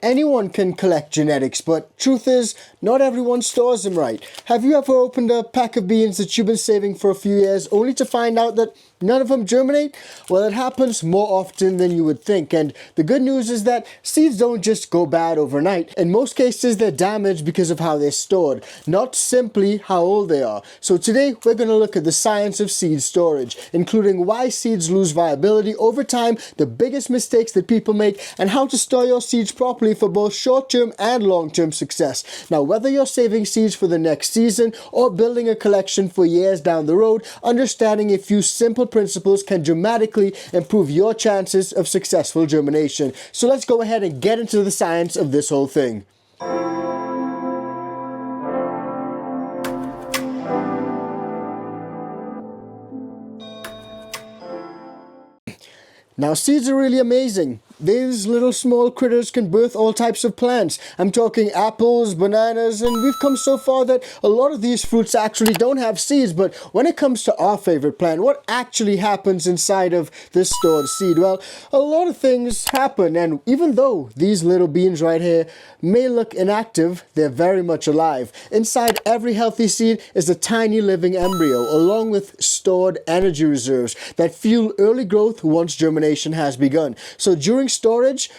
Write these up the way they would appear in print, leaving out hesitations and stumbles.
anyone can collect genetics, but truth is, not everyone stores them right. Have you ever opened a pack of beans that you've been saving for a few years only to find out that none of them germinate? Well, it happens more often than you would think, and the good news is that seeds don't just go bad overnight. In most cases, they're damaged because of how they're stored, not simply how old they are. So today, we're going to look at the science of seed storage, including why seeds lose viability over time, the biggest mistakes that people make, and how to store your seeds properly for both short-term and long-term success. Now, whether you're saving seeds for the next season or building a collection for years down the road, understanding a few simple principles can dramatically improve your chances of successful germination. So let's go ahead and get into the science of this whole thing. Now, seeds are really amazing. These little small critters can birth all types of plants. I'm talking apples, bananas, and we've come so far that a lot of these fruits actually don't have seeds. But when it comes to our favorite plant, what actually happens inside of this stored seed? Well, a lot of things happen, and even though these little beans right here may look inactive, they're very much alive. Inside every healthy seed is a tiny living embryo, along with stored energy reserves that fuel early growth once germination has begun. So during storage,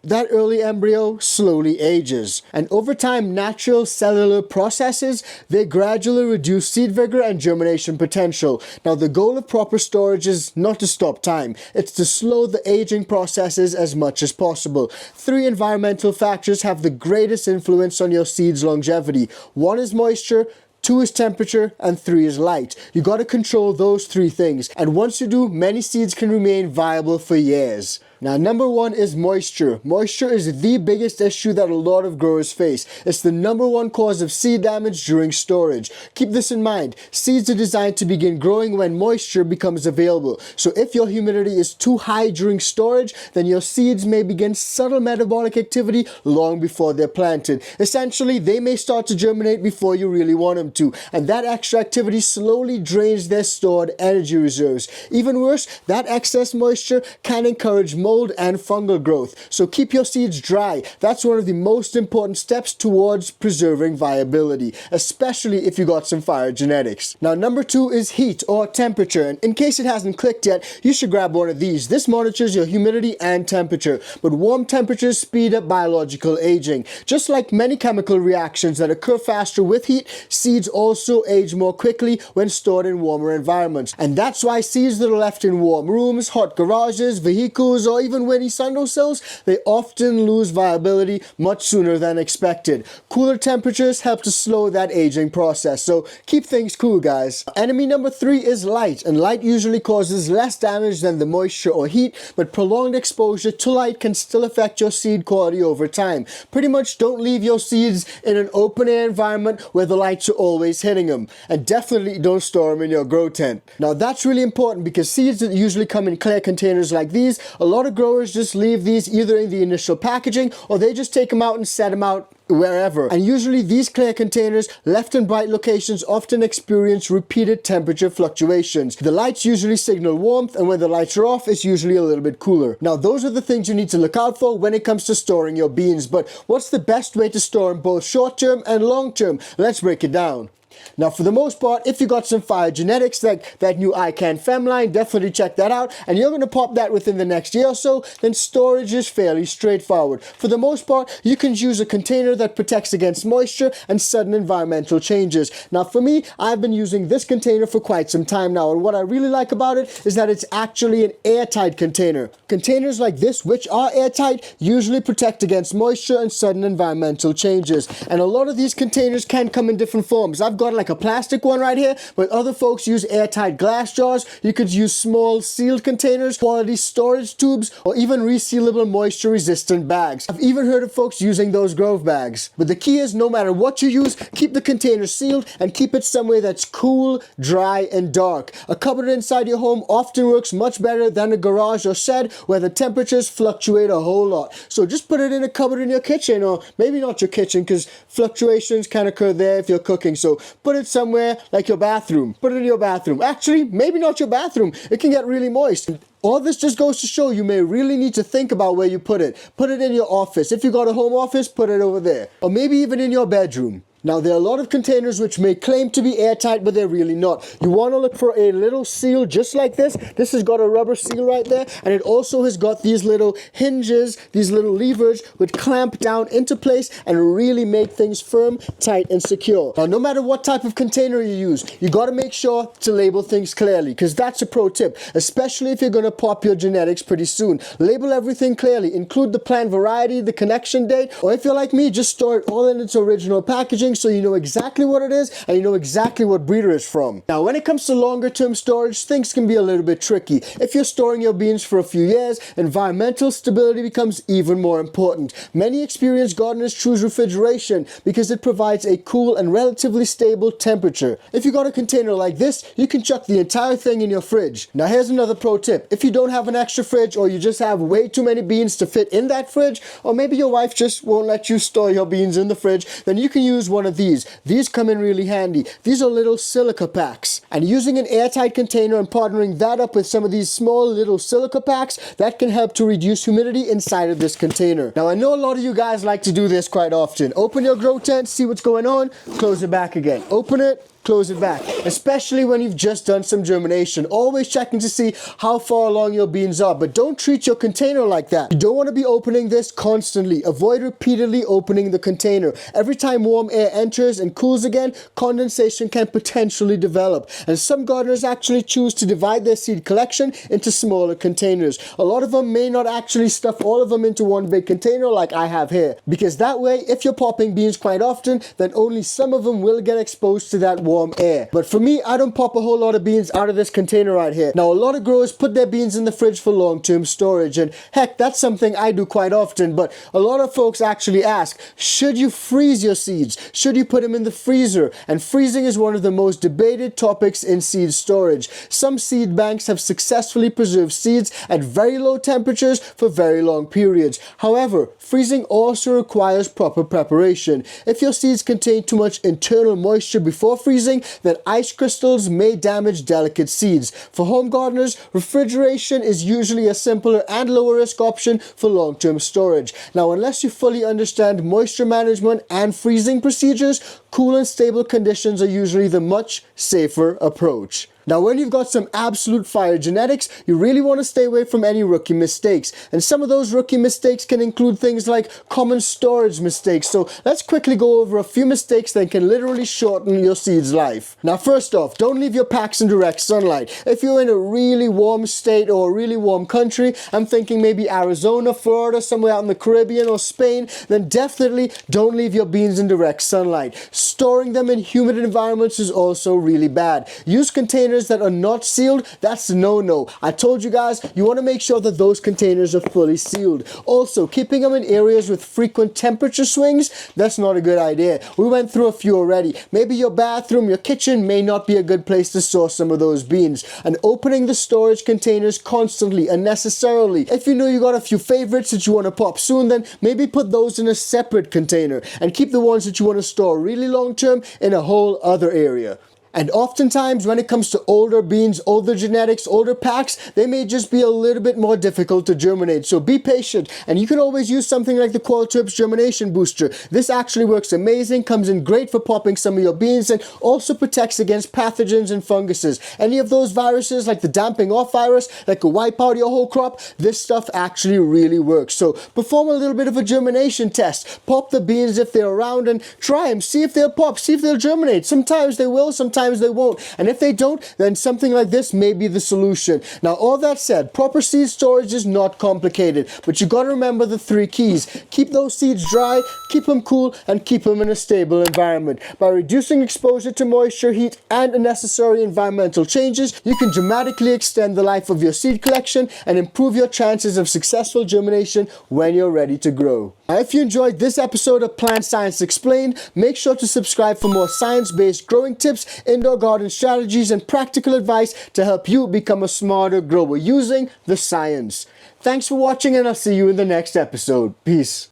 that early embryo slowly ages, and over time, natural cellular processes, they gradually reduce seed vigor and germination potential. Now, the goal of proper storage is not to stop time, it's to slow the aging processes as much as possible. 3 environmental factors have the greatest influence on your seed's longevity. 1 is moisture, 2 is temperature, and 3 is light. You got to control those 3 things, and once you do, many seeds can remain viable for years. Now, number 1 is moisture. Moisture is the biggest issue that a lot of growers face. It's the number 1 cause of seed damage during storage. Keep this in mind. Seeds are designed to begin growing when moisture becomes available. So if your humidity is too high during storage, then your seeds may begin subtle metabolic activity long before they're planted. Essentially, they may start to germinate before you really want them to, and that extra activity slowly drains their stored energy reserves. Even worse, that excess moisture can encourage mold and fungal growth. So keep your seeds dry. That's one of the most important steps towards preserving viability, especially if you got some fire genetics. Now, number 2 is heat or temperature. And in case it hasn't clicked yet, you should grab one of these. This monitors your humidity and temperature, but warm temperatures speed up biological aging. Just like many chemical reactions that occur faster with heat, seeds also age more quickly when stored in warmer environments. And that's why seeds that are left in warm rooms, hot garages, vehicles, or even windy windowsills, they often lose viability much sooner than expected. Cooler temperatures help to slow that aging process, so keep things cool, guys. Enemy number 3 is light, and light usually causes less damage than the moisture or heat, but prolonged exposure to light can still affect your seed quality over time. Pretty much don't leave your seeds in an open air environment where the lights are always hitting them, and definitely don't store them in your grow tent. Now, that's really important because seeds that usually come in clear containers like these, a lot of growers just leave these either in the initial packaging or they just take them out and set them out wherever. And usually these clear containers left in bright locations often experience repeated temperature fluctuations. The lights usually signal warmth, and when the lights are off, it's usually a little bit cooler. Now, those are the things you need to look out for when it comes to storing your beans. But what's the best way to store them both short-term and long-term? Let's break it down. Now, for the most part, if you got some fire genetics like that new ICANN Femline, definitely check that out, and you're going to pop that within the next year or so, then storage is fairly straightforward. For the most part, you can use a container that protects against moisture and sudden environmental changes. Now, for me, I've been using this container for quite some time now, and what I really like about it is that it's actually an airtight container. Containers like this, which are airtight, usually protect against moisture and sudden environmental changes, and a lot of these containers can come in different forms. I've got like a plastic one right here, but other folks use airtight glass jars. You could use small sealed containers, quality storage tubes, or even resealable moisture resistant bags. I've even heard of folks using those Grove bags. But the key is, no matter what you use, keep the container sealed and keep it somewhere that's cool, dry, and dark. A cupboard inside your home often works much better than a garage or shed where the temperatures fluctuate a whole lot. So just put it in a cupboard in your kitchen, or maybe not your kitchen, because fluctuations can occur there if you're cooking. So put it somewhere like your bathroom. Put it in your bathroom. Actually, maybe not your bathroom. It can get really moist. All this just goes to show you may really need to think about where you put it. Put it in your office. If you got a home office, put it over there. Or maybe even in your bedroom. Now, there are a lot of containers which may claim to be airtight, but they're really not. You want to look for a little seal just like this. This has got a rubber seal right there, and it also has got these little hinges, these little levers, which clamp down into place and really make things firm, tight, and secure. Now, no matter what type of container you use, you got to make sure to label things clearly, because that's a pro tip, especially if you're going to pop your genetics pretty soon. Label everything clearly. Include the plant variety, the connection date, or if you're like me, just store it all in its original packaging, so you know exactly what it is and you know exactly what breeder it's from. Now, when it comes to longer term storage, things can be a little bit tricky. If you're storing your beans for a few years, environmental stability becomes even more important. Many experienced gardeners choose refrigeration because it provides a cool and relatively stable temperature. If you got a container like this, you can chuck the entire thing in your fridge. Now, here's another pro tip. If you don't have an extra fridge, or you just have way too many beans to fit in that fridge, or maybe your wife just won't let you store your beans in the fridge, then you can use one of these. These come in really handy. These are little silica packs. And using an airtight container and partnering that up with some of these small little silica packs, that can help to reduce humidity inside of this container. Now, I know a lot of you guys like to do this quite often. Open your grow tent, see what's going on, close it back again. Open it, close it back, especially when you've just done some germination. Always checking to see how far along your beans are, but don't treat your container like that. You don't want to be opening this constantly. Avoid repeatedly opening the container. Every time warm air enters and cools again, condensation can potentially develop, and some gardeners actually choose to divide their seed collection into smaller containers. A lot of them may not actually stuff all of them into one big container like I have here, because that way, if you're popping beans quite often, then only some of them will get exposed to that warm air. But for me, I don't pop a whole lot of beans out of this container right here. Now, a lot of growers put their beans in the fridge for long-term storage, and heck, that's something I do quite often, but a lot of folks actually ask, should you freeze your seeds? Should you put them in the freezer? And freezing is one of the most debated topics in seed storage. Some seed banks have successfully preserved seeds at very low temperatures for very long periods. However, freezing also requires proper preparation. If your seeds contain too much internal moisture before freezing, then ice crystals may damage delicate seeds. For home gardeners, refrigeration is usually a simpler and lower risk option for long-term storage. Now, unless you fully understand moisture management and freezing procedures, cool and stable conditions are usually the much safer approach. Now, when you've got some absolute fire genetics, you really want to stay away from any rookie mistakes. And some of those rookie mistakes can include things like common storage mistakes. So let's quickly go over a few mistakes that can literally shorten your seed's life. Now, first off, don't leave your packs in direct sunlight. If you're in a really warm state or a really warm country, I'm thinking maybe Arizona, Florida, somewhere out in the Caribbean or Spain, then definitely don't leave your beans in direct sunlight. Storing them in humid environments is also really bad. Use containers that are not sealed. That's a no-no. I told you guys, you want to make sure that those containers are fully sealed. Also, keeping them in areas with frequent temperature swings, that's not a good idea. We went through a few already. Maybe your bathroom, your kitchen may not be a good place to store some of those beans. And opening the storage containers constantly, unnecessarily. If you know you got a few favorites that you want to pop soon, then maybe put those in a separate container and keep the ones that you want to store really long term in a whole other area. And oftentimes, when it comes to older beans, older genetics, older packs, they may just be a little bit more difficult to germinate. So be patient, and you can always use something like the Qualtrics Germination Booster. This actually works amazing, comes in great for popping some of your beans, and also protects against pathogens and funguses. Any of those viruses, like the damping off virus, that could wipe out your whole crop, this stuff actually really works. So perform a little bit of a germination test. Pop the beans if they're around and try them. See if they'll pop, see if they'll germinate. Sometimes they will, sometimes they won't, and if they don't, then something like this may be the solution. Now, all that said, proper seed storage is not complicated, but you got to remember the 3 keys. Keep those seeds dry, keep them cool, and keep them in a stable environment. By reducing exposure to moisture, heat, and unnecessary environmental changes, you can dramatically extend the life of your seed collection and improve your chances of successful germination when you're ready to grow. Now, if you enjoyed this episode of Plant Science Explained, make sure to subscribe for more science-based growing tips, indoor garden strategies, and practical advice to help you become a smarter grower using the science. Thanks for watching, and I'll see you in the next episode. Peace.